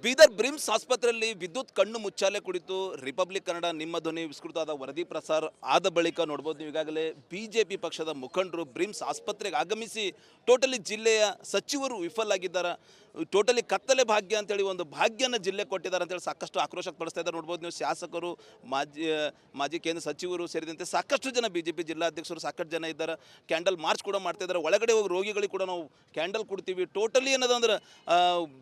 Bidar BRIMS ಆಸ್ಪತ್ರೆಯಲ್ಲಿ ವಿದ್ಯುತ್ ಕಣ್ಣು ಮುಚ್ಚಾಲೆ ಕುರಿತು ರಿಪಬ್ಲಿಕ್ ಕನ್ನಡ ನಿಮ್ಮ ಧ್ವನಿ ವಿಸ್ತೃತವಾದ ವರದಿ ಪ್ರಸಾರ ಆದ ಬಳಿಕ ನೋಡ್ಬೋದು ನೀವು ಈಗಾಗಲೇ ಬಿಜೆಪಿ ಪಕ್ಷದ ಮುಖಂಡರು ಬ್ರಿಮ್ಸ್ ಆಸ್ಪತ್ರೆಗೆ ಆಗಮಿಸಿ ಟೋಟಲಿ ಜಿಲ್ಲೆಯ ಸಚಿವರು ವಿಫಲಾಗಿದ್ದಾರೆ, ಟೋಟಲಿ ಕತ್ತಲೆ ಭಾಗ್ಯ ಅಂತೇಳಿ ಒಂದು ಭಾಗ್ಯನ ಜಿಲ್ಲೆ ಕೊಟ್ಟಿದ್ದಾರೆ ಅಂತೇಳಿ ಸಾಕಷ್ಟು ಆಕ್ರೋಶ ಪಡಿಸ್ತಾ ಇದ್ದಾರೆ. ನೋಡ್ಬೋದು ನೀವು ಶಾಸಕರು, ಮಾಜಿ ಕೇಂದ್ರ ಸಚಿವರು ಸೇರಿದಂತೆ ಸಾಕಷ್ಟು ಜನ ಬಿಜೆಪಿ ಜಿಲ್ಲಾಧ್ಯಕ್ಷರು ಸಾಕಷ್ಟು ಜನ ಇದ್ದಾರೆ. ಕ್ಯಾಂಡಲ್ ಮಾರ್ಚ್ ಕೂಡ ಮಾಡ್ತಾ ಇದ್ದಾರೆ. ಒಳಗಡೆ ಹೋಗಿ ರೋಗಿಗಳಿಗೆ ಕೂಡ ನಾವು ಕ್ಯಾಂಡಲ್ ಕೊಡ್ತೀವಿ. ಟೋಟಲಿ ಏನದಂದ್ರೆ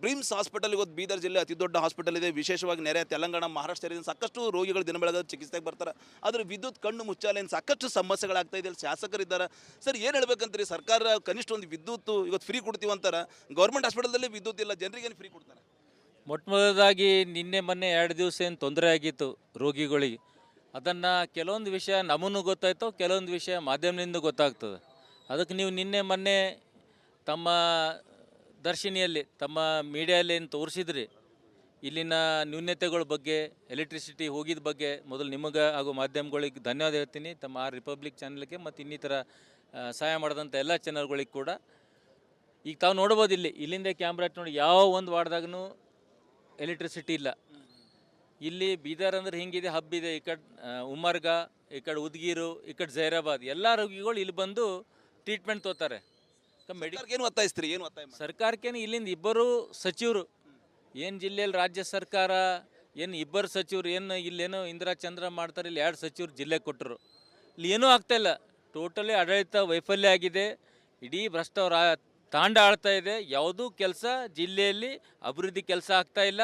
ಬ್ರಿಮ್ಸ್ ಹಾಸ್ಪಿಟಲ್ ಇವತ್ತು ಬೀದರ್ ಜಿಲ್ಲೆ ಅತಿ ದೊಡ್ಡ ಹಾಸ್ಪಿಟಲ್ ಇದೆ. ವಿಶೇಷವಾಗಿ ನೆರೆ ತೆಲಂಗಾಣ, ಮಹಾರಾಷ್ಟ್ರ ಸೇರಿದಂತೆ ಸಾಕಷ್ಟು ರೋಗಿಗಳು ದಿನ ಬೆಳಗ್ಗೆ ಚಿಕಿತ್ಸೆಗೆ ಬರ್ತಾರೆ. ಆದರೆ ವಿದ್ಯುತ್ ಕಣ್ಣು ಮುಚ್ಚಾಲೆಯಿಂದ ಸಾಕಷ್ಟು ಸಮಸ್ಯೆಗಳಾಗ್ತಾ ಇದೆ. ಶಾಸಕರಿದ್ದಾರೆ ಸರ್, ಏನು ಹೇಳ್ಬೇಕಂತೀರಿ? ಸರ್ಕಾರ ಕನಿಷ್ಠ ಒಂದು ವಿದ್ಯುತ್ ಇವತ್ತು ಫ್ರೀ ಕೊಡ್ತೀವಿ ಅಂತಾರೆ. ಗೌರ್ಮೆಂಟ್ ಹಾಸ್ಪಿಟಲ್ದಲ್ಲಿ ವಿದ್ಯುತ್ ಇಲ್ಲ, ಜನರಿಗೆ ಏನು ಫ್ರೀ ಕೊಡ್ತಾರೆ? ಮೊಟ್ಟಮೊದಲಾಗಿ ನಿನ್ನೆ ಮೊನ್ನೆ 2 ದಿವಸ ಏನು ತೊಂದರೆ ಆಗಿತ್ತು ರೋಗಿಗಳಿಗೆ, ಅದನ್ನು ಕೆಲವೊಂದು ವಿಷಯ ನಮಗೂ ಗೊತ್ತಾಯ್ತು, ಕೆಲವೊಂದು ವಿಷಯ ಮಾಧ್ಯಮದಿಂದ ಗೊತ್ತಾಗ್ತದೆ. ಅದಕ್ಕೆ ನೀವು ನಿನ್ನೆ ಮೊನ್ನೆ ತಮ್ಮ ದರ್ಶಿನಿಯಲ್ಲಿ ತಮ್ಮ ಮೀಡಿಯಲ್ಲಿ ಏನು ತೋರಿಸಿದ್ರಿ ಇಲ್ಲಿನ ನ್ಯೂನತೆಗಳ ಬಗ್ಗೆ, ಎಲೆಕ್ಟ್ರಿಸಿಟಿ ಹೋಗಿದ ಬಗ್ಗೆ ಮೊದಲು ನಿಮಗೆ ಹಾಗೂ ಮಾಧ್ಯಮಗಳಿಗೆ ಧನ್ಯವಾದ ಹೇಳ್ತೀನಿ. ತಮ್ಮ ರಿಪಬ್ಲಿಕ್ ಚಾನಲ್ಗೆ ಮತ್ತು ಇನ್ನಿತರ ಸಹಾಯ ಮಾಡಿದಂಥ ಎಲ್ಲ ಚಾನಲ್ಗಳಿಗೆ ಕೂಡ. ಈಗ ತಾವು ನೋಡ್ಬೋದು ಇಲ್ಲಿಂದ ಕ್ಯಾಮ್ರಾ ನೋಡಿ ಯಾವ ಒಂದು ವಾರ್ಡ್ದಾಗೂ ಎಲೆಕ್ಟ್ರಿಸಿಟಿ ಇಲ್ಲ. ಇಲ್ಲಿ ಬೀದರ್ ಅಂದ್ರೆ ಹಿಂಗಿದೆ, ಹಬ್ ಇದೆ. ಈ ಕಡೆ ಉಮರ್ಗ, ಈ ಕಡೆ ಉದ್ಗೀರು, ಈ ಕಡೆ ಜೈರಾಬಾದ್, ಎಲ್ಲ ರೋಗಿಗಳು ಇಲ್ಲಿ ಬಂದು ಟ್ರೀಟ್ಮೆಂಟ್ ತೋತಾರೆ. ಏನು ಒತ್ತಾಯಿಸ್ತೀರಿ? ಏನು ಒತ್ತಾಯ? ಸರ್ಕಾರಕ್ಕೇನು ಇಲ್ಲಿಂದ ಇಬ್ಬರು ಸಚಿವರು ಏನು ಜಿಲ್ಲೆಯಲ್ಲಿ ರಾಜ್ಯ ಸರ್ಕಾರ ಏನು ಇಬ್ಬರು ಸಚಿವರು ಏನು ಇಲ್ಲೇನೋ ಇಂದಿರಾ ಚಂದ್ರ ಮಾಡ್ತಾರೆ, ಇಲ್ಲಿ 2 ಸಚಿವರು ಜಿಲ್ಲೆಗೆ ಕೊಟ್ಟರು. ಇಲ್ಲಿ ಏನೂ ಆಗ್ತಾಯಿಲ್ಲ. ಟೋಟಲಿ ಆಡಳಿತ ವೈಫಲ್ಯ ಆಗಿದೆ. ಇಡೀ ಭ್ರಷ್ಟವರ ತಾಂಡ ಆಳ್ತಾ ಇದೆ. ಯಾವುದೂ ಕೆಲಸ ಜಿಲ್ಲೆಯಲ್ಲಿ ಅಭಿವೃದ್ಧಿ ಕೆಲಸ ಆಗ್ತಾ ಇಲ್ಲ.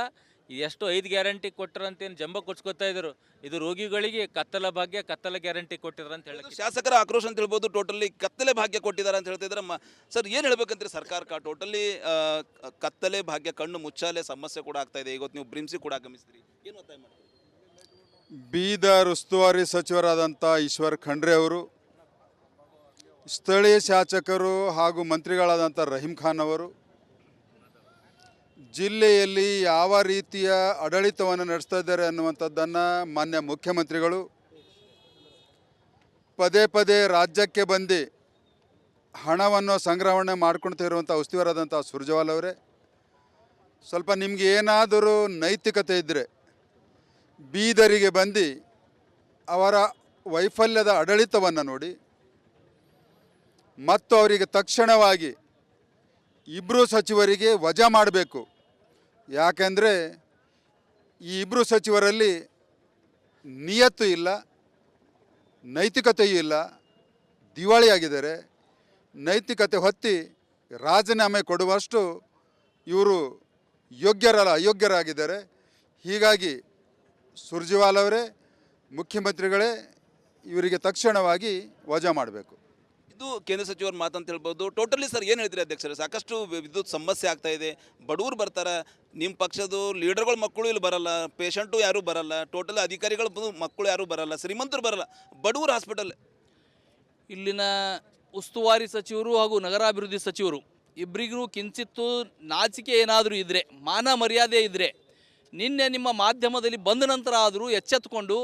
ಎಷ್ಟು 5 ಗ್ಯಾರಂಟಿ ಕೊಟ್ಟರಂತೇನು ಜಂಬ ಕೊಚ್ಕೋತಾ ಇದ್ರು. ಇದು ರೋಗಿಗಳಿಗೆ ಕತ್ತಲ ಭಾಗ್ಯ, ಕತ್ತಲ ಗ್ಯಾರಂಟಿ ಕೊಟ್ಟಿದ್ದಾರೆ ಅಂತ ಹೇಳಿ ಶಾಸಕರ ಆಕ್ರೋಶ ಅಂತ ಹೇಳ್ಬೋದು. ಟೋಟಲಿ ಕತ್ತಲೆ ಭಾಗ್ಯ ಕೊಟ್ಟಿದ್ದಾರೆ ಅಂತ ಹೇಳ್ತಿದ್ರೆ ಸರ್, ಏನು ಹೇಳ್ಬೇಕಂದ್ರೆ ಸರ್ಕಾರಕ್ಕೆ ಟೋಟಲಿ ಕತ್ತಲೆ ಭಾಗ್ಯ, ಕಣ್ಣು ಮುಚ್ಚಾಲೆ ಸಮಸ್ಯೆ ಕೂಡ ಆಗ್ತಾ ಇದೆ. ಇವತ್ತು ನೀವು ಬ್ರಿಮ್ಸಿಗೆ ಕೂಡ ಆಗಮಿಸ್ತೀರಿ, ಏನು ಒತ್ತಾಯ ಮಾಡ್ತೀರಿ? ಬೀದರ್ ಉಸ್ತುವಾರಿ ಸಚಿವರಾದಂಥ ಈಶ್ವರ್ ಖಂಡ್ರೆ ಅವರು, ಸ್ಥಳೀಯ ಶಾಸಕರು ಹಾಗೂ ಮಂತ್ರಿಗಳಾದಂಥ ರಹೀಂ ಖಾನ್ ಅವರು ಜಿಲ್ಲೆಯಲ್ಲಿ ಯಾವ ರೀತಿಯ ಆಡಳಿತವನ್ನು ನಡೆಸ್ತಾ ಇದ್ದಾರೆ ಅನ್ನುವಂಥದ್ದನ್ನು ಮಾನ್ಯ ಮುಖ್ಯಮಂತ್ರಿಗಳು ಪದೇ ಪದೇ ರಾಜ್ಯಕ್ಕೆ ಬಂದು ಹಣವನ್ನು ಸಂಗ್ರಹಣೆ ಮಾಡ್ಕೊಳ್ತಾ ಇರುವಂಥ ಉಸ್ತುವಾರಾದಂಥ ಸುರ್ಜೇವಾಲಾ ಅವರೇ, ಸ್ವಲ್ಪ ನಿಮಗೆ ಏನಾದರೂ ನೈತಿಕತೆ ಇದ್ದರೆ ಬೀದರಿಗೆ ಬಂದು ಅವರ ವೈಫಲ್ಯದ ಆಡಳಿತವನ್ನು ನೋಡಿ ಮತ್ತು ಅವರಿಗೆ ತಕ್ಷಣವಾಗಿ ಇಬ್ಬರು ಸಚಿವರಿಗೆ ವಜಾ ಮಾಡಬೇಕು. ಯಾಕೆಂದರೆ ಈ ಇಬ್ಬರು ಸಚಿವರಲ್ಲಿ ನಿಯತ್ತು ಇಲ್ಲ, ನೈತಿಕತೆಯೂ ಇಲ್ಲ, ದಿವಾಳಿಯಾಗಿದ್ದಾರೆ. ನೈತಿಕತೆ ಹೊತ್ತಿ ರಾಜೀನಾಮೆ ಕೊಡುವಷ್ಟು ಇವರು ಅಯೋಗ್ಯರಾಗಿದ್ದಾರೆ. ಹೀಗಾಗಿ ಸುರ್ಜೇವಾಲಾ ಅವರೇ, ಮುಖ್ಯಮಂತ್ರಿಗಳೇ, ಇವರಿಗೆ ತಕ್ಷಣವಾಗಿ ವಜಾ ಮಾಡಬೇಕು. ಇದು ಕೇಂದ್ರ ಸಚಿವರ ಮಾತಂತ ಹೇಳ್ಬೋದು. ಟೋಟಲಿ ಸರ್, ಏನು ಹೇಳ್ತೀರಿ ಅಧ್ಯಕ್ಷರೇ? ಸಾಕಷ್ಟು ವಿದ್ಯುತ್ ಸಮಸ್ಯೆ ಆಗ್ತಾ ಇದೆ. ಬಡವರು ಬರ್ತಾರೆ, ನಿಮ್ಮ ಪಕ್ಷದ ಲೀಡರ್ಗಳ ಮಕ್ಕಳು ಇಲ್ಲಿ ಬರಲ್ಲ, ಪೇಷಂಟು ಯಾರೂ ಬರಲ್ಲ, ಟೋಟಲಿ ಅಧಿಕಾರಿಗಳ ಮಕ್ಕಳು ಯಾರೂ ಬರಲ್ಲ, ಶ್ರೀಮಂತರು ಬರಲ್ಲ, ಬಡವರು ಹಾಸ್ಪಿಟಲ್. ಇಲ್ಲಿನ ಉಸ್ತುವಾರಿ ಸಚಿವರು ಹಾಗೂ ನಗರಾಭಿವೃದ್ಧಿ ಸಚಿವರು ಇಬ್ಬರಿಗೂ ಕಿಂಚಿತ್ತು ನಾಚಿಕೆ ಏನಾದರೂ ಇದ್ದರೆ, ಮಾನ ಮರ್ಯಾದೆ ಇದ್ದರೆ, ನಿನ್ನೆ ನಿಮ್ಮ ಮಾಧ್ಯಮದಲ್ಲಿ ಬಂದ ನಂತರ ಆದರೂ ಎಚ್ಚೆತ್ತುಕೊಂಡು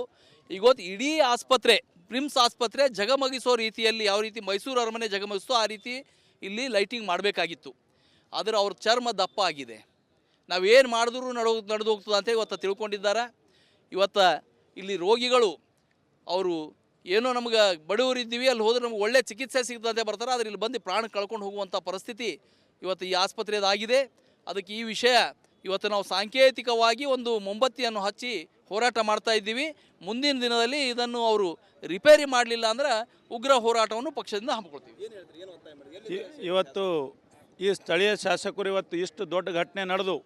ಇವತ್ತು ಇಡೀ ಆಸ್ಪತ್ರೆ, ಬ್ರಿಮ್ಸ್ ಆಸ್ಪತ್ರೆ ಜಗಮಗಿಸೋ ರೀತಿಯಲ್ಲಿ, ಯಾವ ರೀತಿ ಮೈಸೂರು ಅರಮನೆ ಜಗಮಗಿಸ್ತೋ ಆ ರೀತಿ ಇಲ್ಲಿ ಲೈಟಿಂಗ್ ಮಾಡಬೇಕಾಗಿತ್ತು. ಆದರೆ ಅವ್ರ ಚರ್ಮ ದಪ್ಪ ಆಗಿದೆ. ನಾವೇನು ಮಾಡಿದ್ರೂ ನಡೆದು ಹೋಗ್ತದೆ ಅಂತ ಇವತ್ತು ತಿಳ್ಕೊಂಡಿದ್ದಾರೆ. ಇವತ್ತು ಇಲ್ಲಿ ರೋಗಿಗಳು ಅವರು ಏನೋ ನಮ್ಗೆ ಬಡವರಿದ್ದೀವಿ, ಅಲ್ಲಿ ಹೋದ್ರೆ ನಮ್ಗೆ ಒಳ್ಳೆ ಚಿಕಿತ್ಸೆ ಸಿಗ್ತದೆ ಬರ್ತಾರೆ, ಆದರೆ ಇಲ್ಲಿ ಬಂದು ಪ್ರಾಣ ಕಳ್ಕೊಂಡು ಹೋಗುವಂಥ ಪರಿಸ್ಥಿತಿ ಇವತ್ತು ಈ ಆಸ್ಪತ್ರೆಯದಾಗಿದೆ. ಅದಕ್ಕೆ ಈ ವಿಷಯ ಇವತ್ತು ನಾವು ಸಾಂಕೇತಿಕವಾಗಿ ಒಂದು ಮೊಂಬತ್ತಿಯನ್ನು ಹಚ್ಚಿ ಹೋರಾಟ ಮಾಡ್ತಾ ಇದ್ದೀವಿ. ಮುಂದಿನ ದಿನದಲ್ಲಿ ಇದನ್ನು ಅವರು ರಿಪೇರಿ ಮಾಡಲಿಲ್ಲ ಅಂದ್ರೆ ಉಗ್ರ ಹೋರಾಟವನ್ನು ಪಕ್ಷದಿಂದ ಹಮ್ಮಿಕೊಳ್ತೀವಿ. ಇವತ್ತು ಈ ಸ್ಥಳೀಯ ಶಾಸಕರು ಇವತ್ತು ಇಷ್ಟು ದೊಡ್ಡ ಘಟನೆ ನಡೆದು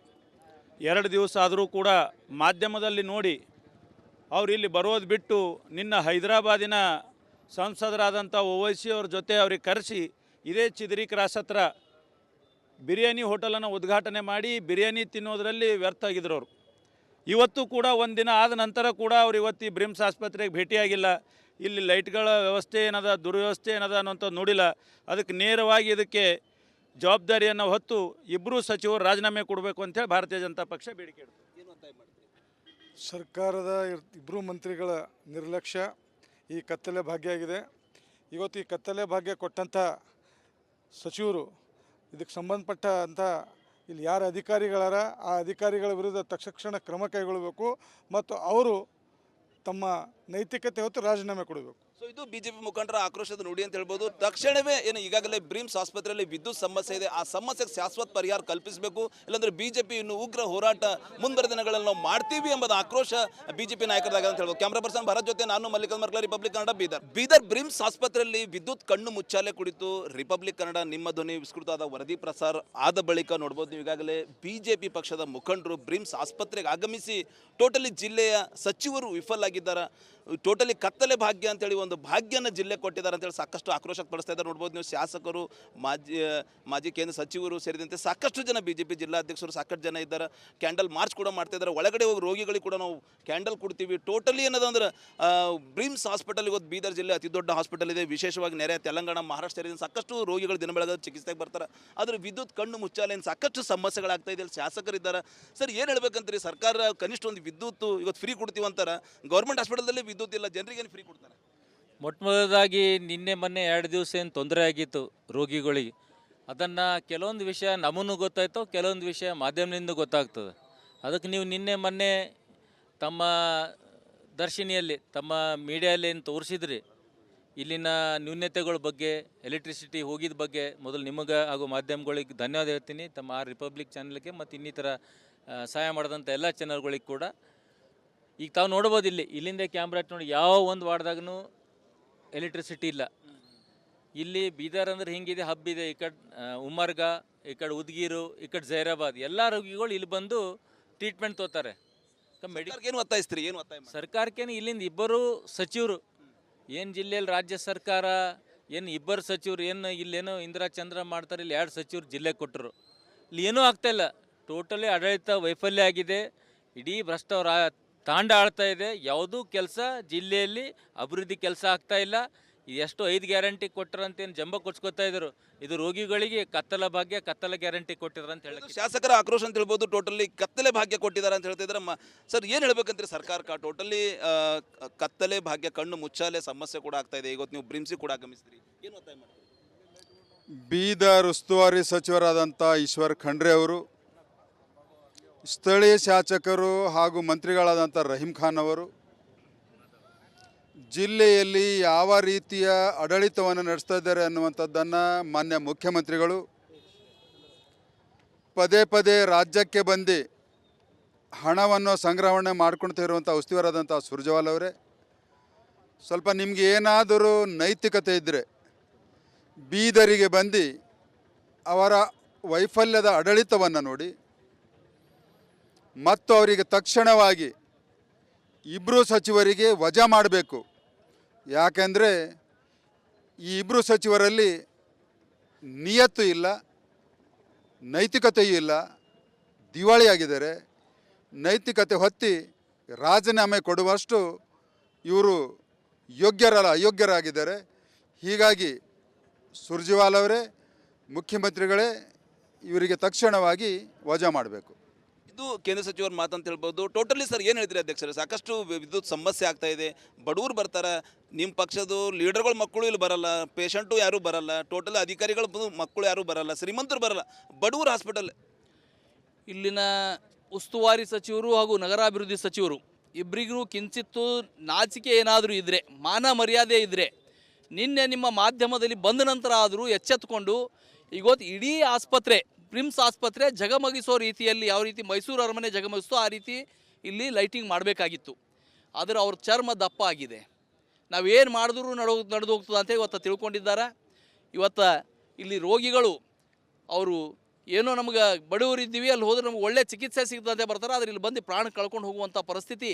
2 ದಿವಸ ಆದರೂ ಕೂಡ ಮಾಧ್ಯಮದಲ್ಲಿ ನೋಡಿ ಅವ್ರು ಇಲ್ಲಿ ಬರೋದು ಬಿಟ್ಟು ನಿನ್ನ ಹೈದರಾಬಾದಿನ ಸಂಸದರಾದಂಥ ಓವೈಸಿ ಅವ್ರ ಜೊತೆ ಅವ್ರಿಗೆ ಕರೆಸಿ ಇದೇ ಚಿದರಿ ಕ್ರಾಸ್ ಹತ್ರ ಬಿರಿಯಾನಿ ಹೋಟೆಲನ್ನು ಉದ್ಘಾಟನೆ ಮಾಡಿ ಬಿರಿಯಾನಿ ತಿನ್ನೋದರಲ್ಲಿ ವ್ಯರ್ಥ ಆಗಿದ್ರು ಅವರು. ಇವತ್ತು ಕೂಡ ಒಂದು ದಿನ ಆದ ನಂತರ ಕೂಡ ಅವ್ರು ಇವತ್ತು ಈ ಬ್ರಿಮ್ಸ್ ಆಸ್ಪತ್ರೆಗೆ ಭೇಟಿಯಾಗಿಲ್ಲ. ಇಲ್ಲಿ ಲೈಟ್ಗಳ ವ್ಯವಸ್ಥೆ ಏನದ, ದುರ್ವ್ಯವಸ್ಥೆ ಏನದ ಅನ್ನೋಂಥದ್ದು ನೋಡಿಲ್ಲ. ಅದಕ್ಕೆ ನೇರವಾಗಿ ಇದಕ್ಕೆ ಜವಾಬ್ದಾರಿಯನ್ನು ಹೊತ್ತು ಇಬ್ಬರೂ ಸಚಿವರು ರಾಜೀನಾಮೆ ಕೊಡಬೇಕು ಅಂತೇಳಿ ಭಾರತೀಯ ಜನತಾ ಪಕ್ಷ ಬೇಡಿಕೆ ಇಡ್ತದೆ. ಸರ್ಕಾರದ ಇಬ್ಬರು ಮಂತ್ರಿಗಳ ನಿರ್ಲಕ್ಷ್ಯ ಈ ಕತ್ತಲೆ ಭಾಗ್ಯ ಆಗಿದೆ. ಇವತ್ತು ಈ ಕತ್ತಲೆ ಭಾಗ್ಯ ಕೊಟ್ಟಂಥ ಸಚಿವರು ಇದಕ್ಕೆ ಸಂಬಂಧಪಟ್ಟಂಥ ಇಲ್ಲಿ ಯಾರು ಅಧಿಕಾರಿಗಳಾರ ಆ ಅಧಿಕಾರಿಗಳ ವಿರುದ್ಧ ತಕ್ಷಣ ಕ್ರಮ ಕೈಗೊಳ್ಳಬೇಕು ಮತ್ತು ಅವರು ತಮ್ಮ ನೈತಿಕತೆ ಹೊತ್ತು ರಾಜೀನಾಮೆ ಕೊಡಬೇಕು. ಸೊ ಇದು ಬಿಜೆಪಿ ಮುಖಂಡರ ಆಕ್ರೋಶದ ನುಡಿ ಅಂತ ಹೇಳ್ಬೋದು. ತಕ್ಷಣವೇ ಏನು ಈಗಾಗಲೇ ಬ್ರಿಮ್ಸ್ ಆಸ್ಪತ್ರೆಯಲ್ಲಿ ವಿದ್ಯುತ್ ಸಮಸ್ಯೆ ಇದೆ, ಆ ಸಮಸ್ಯೆಗೆ ಶಾಶ್ವತ ಪರಿಹಾರ ಕಲ್ಪಿಸಬೇಕು, ಇಲ್ಲಾಂದ್ರೆ ಬಿಜೆಪಿ ಇನ್ನು ಉಗ್ರ ಹೋರಾಟ ಮುಂಬರುವ ದಿನಗಳಲ್ಲಿ ನಾವು ಮಾಡ್ತೀವಿ ಎಂಬುದು ಆಕ್ರೋಶ ಬಿಜೆಪಿ ನಾಯಕರಾಗ ಅಂತ ಹೇಳ್ಬೋದು. ಕ್ಯಾಮ್ರಾ ಪರ್ಸನ್ ಭರತ್ ಜೊತೆ ನಾನು ಮಲ್ಲಿಕಾರ್ಜುನ್ ಮರ್ಕಲ, ರಿಪಬ್ಲಿಕ್ ಕನ್ನಡ, ಬೀದರ್ ಬ್ರಿಮ್ಸ್ ಆಸ್ಪತ್ರೆಯಲ್ಲಿ ವಿದ್ಯುತ್ ಕಣ್ಣು ಮುಚ್ಚಾಲೆ ಕುರಿತು ರಿಪಬ್ಲಿಕ್ ಕನ್ನಡ ನಿಮ್ಮ ಧ್ವನಿ ವಿಸ್ತೃತವಾದ ವರದಿ ಪ್ರಸಾರ ಆದ ಬಳಿಕ ನೋಡ್ಬೋದು ನೀವು ಈಗಾಗಲೇ ಬಿಜೆಪಿ ಪಕ್ಷದ ಮುಖಂಡರು ಬ್ರಿಮ್ಸ್ ಆಸ್ಪತ್ರೆಗೆ ಆಗಮಿಸಿ ಟೋಟಲಿ ಜಿಲ್ಲೆಯ ಸಚಿವರು ವಿಫಲಾಗಿದ್ದಾರೆ, ಟೋಟಲಿ ಕತ್ತಲೆ ಭಾಗ್ಯ ಅಂತೇಳಿ ಒಂದು ಭಾಗ್ಯನ ಜಿಲ್ಲೆ ಕೊಟ್ಟಿದ್ದಾರೆ ಅಂತೇಳಿ ಸಾಕಷ್ಟು ಆಕ್ರೋಶ ಪಡಿಸ್ತಾ ಇದ್ದಾರೆ. ನೋಡ್ಬೋದು ನೀವು ಶಾಸಕರು, ಮಾಜಿ ಕೇಂದ್ರ ಸಚಿವರು ಸೇರಿದಂತೆ ಸಾಕಷ್ಟು ಜನ ಬಿಜೆಪಿ ಜಿಲ್ಲಾಧ್ಯಕ್ಷರು ಸಾಕಷ್ಟು ಜನ ಇದ್ದಾರೆ. ಕ್ಯಾಂಡಲ್ ಮಾರ್ಚ್ ಕೂಡ ಮಾಡ್ತಾ ಇದ್ದಾರೆ. ಒಳಗಡೆ ಹೋಗಿ ರೋಗಿಗಳಿಗೆ ಕೂಡ ನಾವು ಕ್ಯಾಂಡಲ್ ಕೊಡ್ತೀವಿ. ಟೋಟಲಿ ಏನದಂದ್ರೆ ಬ್ರಿಮ್ಸ್ ಹಾಸ್ಪಿಟಲ್ ಇವತ್ತು ಬೀದರ್ ಜಿಲ್ಲೆ ಅತಿ ದೊಡ್ಡ ಹಾಸ್ಪಿಟಲ್ ಇದೆ. ವಿಶೇಷವಾಗಿ ನೆರೆ ತೆಲಂಗಾಣ, ಮಹಾರಾಷ್ಟ್ರ ಸೇರಿದಂತೆ ಸಾಕಷ್ಟು ರೋಗಿಗಳು ದಿನ ಬೆಳಗ್ಗೆ ಚಿಕಿತ್ಸೆಗೆ ಬರ್ತಾರೆ. ಆದರೆ ವಿದ್ಯುತ್ ಕಣ್ಣು ಮುಚ್ಚಾಲೆಯಿಂದ ಸಾಕಷ್ಟು ಸಮಸ್ಯೆಗಳಾಗ್ತಾ ಇದೆ. ಶಾಸಕರಿದ್ದಾರೆ. ಸರ್ ಏನು ಹೇಳ್ಬೇಕಂತೀರಿ? ಸರ್ಕಾರ ಕನಿಷ್ಠ ಒಂದು ವಿದ್ಯುತ್ ಇವತ್ತು ಫ್ರೀ ಕೊಡ್ತೀವಿ ಅಂತಾರೆ, ಗೌರ್ಮೆಂಟ್ ಹಾಸ್ಪಿಟಲ್ದಲ್ಲಿ ವಿದ್ಯುತ್ ಇಲ್ಲ, ಜನರಿಗೆ ಫ್ರೀ ಕೊಡ್ತಾರೆ. ಮೊಟ್ಟಮೊದಲಾಗಿ ನಿನ್ನೆ ಮೊನ್ನೆ 2 ದಿವಸ ಏನು ತೊಂದರೆ ಆಗಿತ್ತು ರೋಗಿಗಳಿಗೆ, ಅದನ್ನು ಕೆಲವೊಂದು ವಿಷಯ ನಮಗೂ ಗೊತ್ತಾಯ್ತು, ಕೆಲವೊಂದು ವಿಷಯ ಮಾಧ್ಯಮದಿಂದ ಗೊತ್ತಾಗ್ತದೆ. ಅದಕ್ಕೆ ನೀವು ನಿನ್ನೆ ಮೊನ್ನೆ ತಮ್ಮ ದರ್ಶಿನಿಯಲ್ಲಿ, ತಮ್ಮ ಮೀಡಿಯಲ್ಲಿ ಏನು ತೋರಿಸಿದ್ರಿ, ಇಲ್ಲಿನ ನ್ಯೂನತೆಗಳ ಬಗ್ಗೆ, ಎಲೆಕ್ಟ್ರಿಸಿಟಿ ಹೋಗಿದ ಬಗ್ಗೆ ಮೊದಲು ನಿಮಗೆ ಹಾಗೂ ಮಾಧ್ಯಮಗಳಿಗೆ ಧನ್ಯವಾದ ಹೇಳ್ತೀನಿ, ತಮ್ಮ ರಿಪಬ್ಲಿಕ್ ಚಾನಲ್ಗೆ ಮತ್ತು ಇನ್ನಿತರ ಸಹಾಯ ಮಾಡಿದಂಥ ಎಲ್ಲ ಚಾನಲ್ಗಳಿಗೆ ಕೂಡ. ಈಗ ತಾವು ನೋಡ್ಬೋದು ಇಲ್ಲಿಂದ ಕ್ಯಾಮ್ರಾ ನೋಡಿ, ಯಾವ ಒಂದು ವಾರ್ಡ್ದಾಗೂ ಎಲೆಕ್ಟ್ರಿಸಿಟಿ ಇಲ್ಲ. ಇಲ್ಲಿ ಬೀದರ್ ಅಂದ್ರೆ ಹಿಂಗಿದೆ, ಹಬ್ ಇದೆ, ಈ ಕಡೆ ಉಮರ್ಗ, ಈ ಕಡೆ ಉದ್ಗೀರು, ಈ ಕಡೆ ಜೈರಾಬಾದ್, ಎಲ್ಲ ರೋಗಿಗಳು ಇಲ್ಲಿ ಬಂದು ಟ್ರೀಟ್ಮೆಂಟ್ ತೋತಾರೆ. ಏನು ಒತ್ತಾಯಿಸ್ತೀರಿ? ಏನು ಒತ್ತಾಯ? ಸರ್ಕಾರಕ್ಕೇನು ಇಲ್ಲಿಂದ ಇಬ್ಬರು ಸಚಿವರು, ಏನು ಜಿಲ್ಲೆಯಲ್ಲಿ ರಾಜ್ಯ ಸರ್ಕಾರ ಏನು ಇಬ್ಬರು ಸಚಿವರು ಏನು ಇಲ್ಲೇನೋ ಇಂದಿರಾ ಚಂದ್ರ ಮಾಡ್ತಾರೆ, ಇಲ್ಲಿ 2 ಸಚಿವರು ಜಿಲ್ಲೆಗೆ ಕೊಟ್ಟರು. ಇಲ್ಲಿ ಏನೂ ಆಗ್ತಾಯಿಲ್ಲ. ಟೋಟಲಿ ಆಡಳಿತ ವೈಫಲ್ಯ ಆಗಿದೆ. ಇಡೀ ಭ್ರಷ್ಟ ತಾಂಡ ಆಳ್ತಾ ಇದೆ. ಯಾವುದೂ ಕೆಲಸ ಜಿಲ್ಲೆಯಲ್ಲಿ ಅಭಿವೃದ್ಧಿ ಕೆಲಸ ಆಗ್ತಾ ಇಲ್ಲ. ಎಷ್ಟು 5 ಗ್ಯಾರಂಟಿ ಕೊಟ್ಟರಂತೇನು ಜಂಬ ಕೊಚ್ಕೋತಾ ಇದ್ರು, ಇದು ರೋಗಿಗಳಿಗೆ ಕತ್ತಲ ಭಾಗ್ಯ, ಕತ್ತಲ ಗ್ಯಾರಂಟಿ ಕೊಟ್ಟಿದ್ದಾರೆ ಅಂತ ಹೇಳಿ ಶಾಸಕರ ಆಕ್ರೋಶ ಅಂತ ಹೇಳ್ಬೋದು. ಟೋಟಲಿ ಕತ್ತಲೆ ಭಾಗ್ಯ ಕೊಟ್ಟಿದ್ದಾರೆ ಅಂತ ಹೇಳ್ತಾ ಇದ್ದಾರೆ. ಸರ್ ಏನು ಹೇಳ್ಬೇಕಂದ್ರೆ ಸರ್ಕಾರಕ್ಕೆ ಟೋಟಲಿ ಕತ್ತಲೆ ಭಾಗ್ಯ, ಕಣ್ಣು ಮುಚ್ಚಾಲೆ ಸಮಸ್ಯೆ ಕೂಡ ಆಗ್ತಾ ಇದೆ. ಇವತ್ತು ನೀವು ಬ್ರಿಮ್ಸಿಗೆ ಕೂಡ ಆಗಮಿಸ್ತೀರಿ, ಏನು ಒತ್ತಾಯ ಮಾಡ್ತೀರಿ? ಬೀದರ್ ಉಸ್ತುವಾರಿ ಸಚಿವರಾದಂಥ ಈಶ್ವರ್ ಖಂಡ್ರೆ ಅವರು, ಸ್ಥಳೀಯ ಶಾಸಕರು ಹಾಗೂ ಮಂತ್ರಿಗಳಾದಂಥ ರಹೀಂ ಖಾನ್ ಅವರು ಜಿಲ್ಲೆಯಲ್ಲಿ ಯಾವ ರೀತಿಯ ಆಡಳಿತವನ್ನು ನಡೆಸ್ತಾ ಇದ್ದಾರೆ ಅನ್ನುವಂಥದ್ದನ್ನು ಮಾನ್ಯ ಮುಖ್ಯಮಂತ್ರಿಗಳು ಪದೇ ಪದೇ ರಾಜ್ಯಕ್ಕೆ ಬಂದು ಹಣವನ್ನು ಸಂಗ್ರಹಣೆ ಮಾಡ್ಕೊಳ್ತಾ ಇರುವಂಥ ಉಸ್ತುವಾರಾದಂಥ ಸುರ್ಜೇವಾಲಾ ಅವರೇ, ಸ್ವಲ್ಪ ನಿಮಗೆ ಏನಾದರೂ ನೈತಿಕತೆ ಇದ್ದರೆ ಬೀದರಿಗೆ ಬಂದು ಅವರ ವೈಫಲ್ಯದ ಆಡಳಿತವನ್ನು ನೋಡಿ ಮತ್ತು ಅವರಿಗೆ ತಕ್ಷಣವಾಗಿ ಇಬ್ಬರು ಸಚಿವರಿಗೆ ವಜಾ ಮಾಡಬೇಕು. ಯಾಕೆಂದರೆ ಈ ಇಬ್ಬರು ಸಚಿವರಲ್ಲಿ ನಿಯತ್ತು ಇಲ್ಲ, ನೈತಿಕತೆಯೂ ಇಲ್ಲ, ದಿವಾಳಿಯಾಗಿದ್ದಾರೆ. ನೈತಿಕತೆ ಹೊತ್ತಿ ರಾಜೀನಾಮೆ ಕೊಡುವಷ್ಟು ಇವರು ಅಯೋಗ್ಯರಾಗಿದ್ದಾರೆ. ಹೀಗಾಗಿ ಸುರ್ಜೇವಾಲಾ ಅವರೇ, ಮುಖ್ಯಮಂತ್ರಿಗಳೇ, ಇವರಿಗೆ ತಕ್ಷಣವಾಗಿ ವಜಾ ಮಾಡಬೇಕು. ಇದು ಕೇಂದ್ರ ಸಚಿವರ ಮಾತಂತ ಹೇಳ್ಬೋದು. ಟೋಟಲಿ ಸರ್ ಏನು ಹೇಳ್ತೀರಿ ಅಧ್ಯಕ್ಷರೇ? ಸಾಕಷ್ಟು ವಿದ್ಯುತ್ ಸಮಸ್ಯೆ ಆಗ್ತಾ ಇದೆ. ಬಡವರು ಬರ್ತಾರೆ, ನಿಮ್ಮ ಪಕ್ಷದ ಲೀಡರ್ಗಳ ಮಕ್ಕಳು ಇಲ್ಲಿ ಬರಲ್ಲ, ಪೇಷಂಟು ಯಾರೂ ಬರಲ್ಲ, ಟೋಟಲಿ ಅಧಿಕಾರಿಗಳ ಮಕ್ಕಳು ಯಾರೂ ಬರಲ್ಲ, ಶ್ರೀಮಂತರು ಬರಲ್ಲ, ಬಡವರು ಹಾಸ್ಪಿಟಲ್. ಇಲ್ಲಿನ ಉಸ್ತುವಾರಿ ಸಚಿವರು ಹಾಗೂ ನಗರಾಭಿವೃದ್ಧಿ ಸಚಿವರು ಇಬ್ಬರಿಗೂ ಕಿಂಚಿತ್ತು ನಾಚಿಕೆ ಏನಾದರೂ ಇದ್ದರೆ, ಮಾನ ಮರ್ಯಾದೆ ಇದ್ದರೆ, ನಿನ್ನೆ ನಿಮ್ಮ ಮಾಧ್ಯಮದಲ್ಲಿ ಬಂದ ನಂತರ ಆದರೂ ಎಚ್ಚೆತ್ತುಕೊಂಡು ಇವತ್ತು ಇಡೀ ಆಸ್ಪತ್ರೆ, ಬ್ರಿಮ್ಸ್ ಆಸ್ಪತ್ರೆ ಜಗಮಗಿಸೋ ರೀತಿಯಲ್ಲಿ, ಯಾವ ರೀತಿ ಮೈಸೂರು ಅರಮನೆ ಜಗಮಗಿಸ್ತೋ ಆ ರೀತಿ ಇಲ್ಲಿ ಲೈಟಿಂಗ್ ಮಾಡಬೇಕಾಗಿತ್ತು. ಆದರೆ ಅವ್ರ ಚರ್ಮ ದಪ್ಪ ಆಗಿದೆ. ನಾವೇನು ಮಾಡಿದ್ರೂ ನಡೆದು ಹೋಗ್ತದೆ ಅಂತ ಇವತ್ತು ತಿಳ್ಕೊಂಡಿದ್ದಾರೆ. ಇವತ್ತು ಇಲ್ಲಿ ರೋಗಿಗಳು ಅವರು ಏನೋ ನಮ್ಗೆ ಬಡವರಿದ್ದೀವಿ, ಅಲ್ಲಿ ಹೋದ್ರೆ ನಮ್ಗೆ ಒಳ್ಳೆ ಚಿಕಿತ್ಸೆ ಸಿಗ್ತದೆ ಬರ್ತಾರೆ, ಆದರೆ ಇಲ್ಲಿ ಬಂದು ಪ್ರಾಣ ಕಳ್ಕೊಂಡು ಹೋಗುವಂಥ ಪರಿಸ್ಥಿತಿ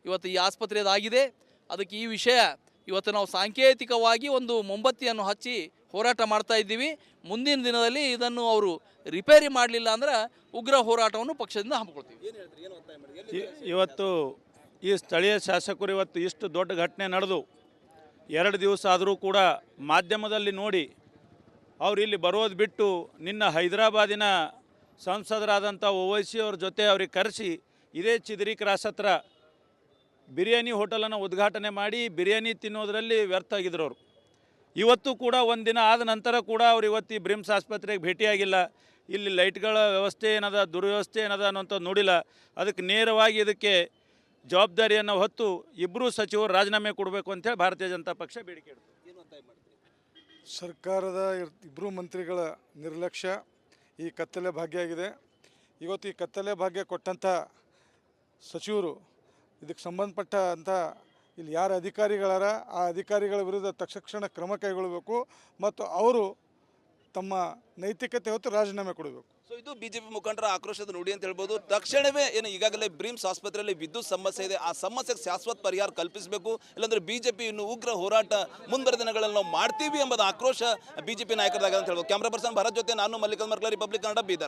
ಇವತ್ತು ಈ ಆಸ್ಪತ್ರೆದಾಗಿದೆ. ಅದಕ್ಕೆ ಈ ವಿಷಯ ಇವತ್ತು ನಾವು ಸಾಂಕೇತಿಕವಾಗಿ ಒಂದು ಮೊಂಬತ್ತಿಯನ್ನು ಹಚ್ಚಿ ಹೋರಾಟ ಮಾಡ್ತಾ ಇದ್ದೀವಿ. ಮುಂದಿನ ದಿನದಲ್ಲಿ ಇದನ್ನು ಅವರು ರಿಪೇರಿ ಮಾಡಲಿಲ್ಲ ಅಂದ್ರೆ ಉಗ್ರ ಹೋರಾಟವನ್ನು ಪಕ್ಷದಿಂದ ಹಮ್ಮಿಕೊಳ್ತೀವಿ. ಇವತ್ತು ಈ ಸ್ಥಳೀಯ ಶಾಸಕರು ಇವತ್ತು ಇಷ್ಟು ದೊಡ್ಡ ಘಟನೆ ನಡೆದು 2 ದಿವಸ ಆದರೂ ಕೂಡ ಮಾಧ್ಯಮದಲ್ಲಿ ನೋಡಿ ಅವ್ರು ಇಲ್ಲಿ ಬರೋದು ಬಿಟ್ಟು ನಿನ್ನ ಹೈದರಾಬಾದಿನ ಸಂಸದರಾದಂಥ ಓವೈಸಿ ಅವ್ರ ಜೊತೆ ಅವ್ರಿಗೆ ಕರೆಸಿ ಇದೇ ಚಿದರಿ ಕ್ರಾಸ್ ಹತ್ರ ಬಿರಿಯಾನಿ ಹೋಟೆಲನ್ನು ಉದ್ಘಾಟನೆ ಮಾಡಿ ಬಿರಿಯಾನಿ ತಿನ್ನೋದರಲ್ಲಿ ವ್ಯರ್ಥ ಆಗಿದ್ರು ಅವರು. ಇವತ್ತು ಕೂಡ ಒಂದಿನ ಆದ ನಂತರ ಕೂಡ ಅವ್ರು ಇವತ್ತು ಈ ಬ್ರಿಮ್ಸ್ ಆಸ್ಪತ್ರೆಗೆ ಭೇಟಿಯಾಗಿಲ್ಲ. ಇಲ್ಲಿ ಲೈಟ್ಗಳ ವ್ಯವಸ್ಥೆ ಏನದ, ದುರ್ವ್ಯವಸ್ಥೆ ಏನದ ಅನ್ನೋಂಥದ್ದು ನೋಡಿಲ್ಲ. ಅದಕ್ಕೆ ನೇರವಾಗಿ ಇದಕ್ಕೆ ಜವಾಬ್ದಾರಿಯನ್ನು ಹೊತ್ತು ಇಬ್ಬರೂ ಸಚಿವರು ರಾಜೀನಾಮೆ ಕೊಡಬೇಕು ಅಂತೇಳಿ ಭಾರತೀಯ ಜನತಾ ಪಕ್ಷ ಬೇಡಿಕೆ ಇಡ್ತದೆ. ಸರ್ಕಾರದ ಇಬ್ಬರು ಮಂತ್ರಿಗಳ ನಿರ್ಲಕ್ಷ್ಯ ಈ ಕತ್ತಲೆ ಭಾಗ್ಯ ಆಗಿದೆ. ಇವತ್ತು ಈ ಕತ್ತಲೆ ಭಾಗ್ಯ ಕೊಟ್ಟಂಥ ಸಚಿವರು ಇದಕ್ಕೆ ಸಂಬಂಧಪಟ್ಟಂಥ ಇಲ್ಲಿ ಯಾರು ಅಧಿಕಾರಿಗಳಾರ ಆ ಅಧಿಕಾರಿಗಳ ವಿರುದ್ಧ ತಕ್ಷಣ ಕ್ರಮ ಕೈಗೊಳ್ಳಬೇಕು ಮತ್ತು ಅವರು ತಮ್ಮ ನೈತಿಕತೆ ಹೊತ್ತು ರಾಜೀನಾಮೆ ಕೊಡಬೇಕು. ಸೊ ಇದು ಬಿಜೆಪಿ ಮುಖಂಡರ ಆಕ್ರೋಶದ ನುಡಿ ಅಂತ ಹೇಳ್ಬೋದು. ತಕ್ಷಣವೇ ಏನು ಈಗಾಗಲೇ ಬ್ರಿಮ್ಸ್ ಆಸ್ಪತ್ರೆಯಲ್ಲಿ ವಿದ್ಯುತ್ ಸಮಸ್ಯೆ ಇದೆ, ಆ ಸಮಸ್ಯೆಗೆ ಶಾಶ್ವತ ಪರಿಹಾರ ಕಲ್ಪಿಸಬೇಕು, ಇಲ್ಲಾಂದ್ರೆ ಬಿಜೆಪಿ ಇನ್ನು ಉಗ್ರ ಹೋರಾಟ ಮುಂಬರುವ ದಿನಗಳಲ್ಲಿ ನಾವು ಮಾಡ್ತೀವಿ ಎಂಬುದು ಆಕ್ರೋಶ ಬಿಜೆಪಿ ನಾಯಕರಾಗ ಅಂತ ಹೇಳ್ಬೋದು. ಕ್ಯಾಮ್ರಾ ಪರ್ಸನ್ ಭರತ್ ಜೊತೆ ನಾನು ಮಲ್ಲಿಕಾರ್ಜುನ್ ಮರ್ಕಲ, ರಿಪಬ್ಲಿಕ್ ಕನ್ನಡ, ಬೀದರ್.